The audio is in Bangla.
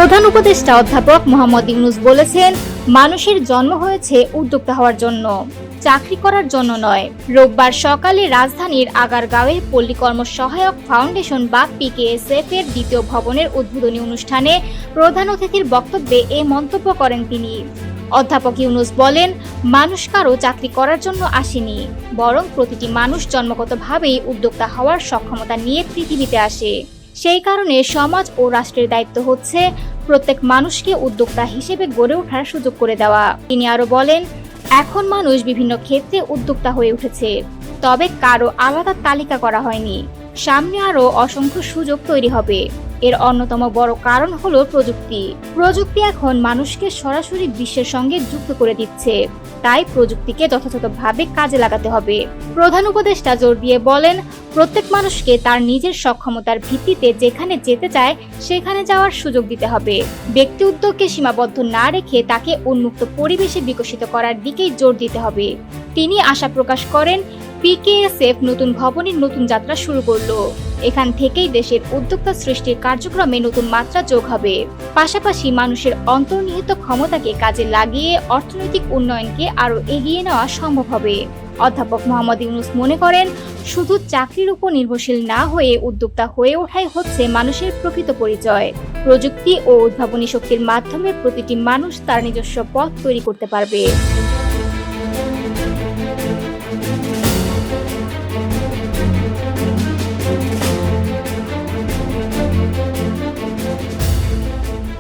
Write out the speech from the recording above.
প্রধান উপদেষ্টা অধ্যাপক মোহাম্মদ ইউনূস বলেছেন, মানুষের জন্ম হয়েছে উদ্যোক্তা হওয়ার জন্য, চাকরি করার জন্য নয়। রোববার সকালে রাজধানীর আগারগাঁওয়ে পল্লী কর্ম সহায়ক ফাউন্ডেশন বা পিকেএসএফ এর দ্বিতীয় ভবনের উদ্বোধনী অনুষ্ঠানে প্রধান অতিথির বক্তব্যে এ মন্তব্য করেন তিনি। অধ্যাপক ইউনূস বলেন, মানুষ কারো চাকরি করার জন্য আসেনি, বরং প্রতিটি মানুষ জন্মগতভাবেই উদ্যোক্তা হওয়ার সক্ষমতা নিয়ে পৃথিবীতে আসে। সেই কারণে সমাজ ও রাষ্ট্রের দায়িত্ব হচ্ছে প্রত্যেক মানুষকে উদ্যোক্তা হিসেবে গড়ে ওঠার সুযোগ করে দেওয়া। তিনি আরো বলেন, এখন মানুষ বিভিন্ন ক্ষেত্রে উদ্যোক্তা হয়ে উঠেছে, তবে কারো আলাদা তালিকা করা হয়নি। সামনে আরো অসংখ্য সুযোগ তৈরি হবে। এর অন্যতম বড় কারণ হলো প্রযুক্তি এখন মানুষকে সরাসরি বিশ্বের সঙ্গে যুক্ত করে দিচ্ছে, তাই প্রযুক্তিকে যথাযথভাবে কাজে লাগাতে হবে। প্রধান উপদেষ্টা জোর দিয়ে বলেন, প্রত্যেক মানুষকে তার নিজের সক্ষমতার ভিত্তিতে যেখানে যেতে চায় সেখানে যাওয়ার সুযোগ দিতে হবে। ব্যক্তি উদ্যোগকে সীমাবদ্ধ না রেখে তাকে উন্মুক্ত পরিবেশে বিকশিত করার দিকেই জোর দিতে হবে। তিনি আশা প্রকাশ করেন, পিকেএসএফ নতুন ভবনের নতুন যাত্রা শুরু করলো। এখান থেকেই দেশের উদ্যোক্তা সৃষ্টির কার্যক্রমে নতুন মাত্রা যোগ হবে। পাশাপাশি মানুষের অন্তর্নিহিত ক্ষমতাকে কাজে লাগিয়ে অর্থনৈতিক উন্নয়নকে আরো এগিয়ে নেওয়া সম্ভব হবে। অধ্যাপক মোহাম্মদ ইউনূস মনে করেন, শুধু চাকরির উপর নির্ভরশীল না হয়ে উদ্যোক্তা হয়ে ওঠাই হচ্ছে মানুষের প্রকৃত পরিচয়। প্রযুক্তি ও উদ্ভাবনী শক্তির মাধ্যমে প্রতিটি মানুষ তার নিজস্ব পথ তৈরি করতে পারবে।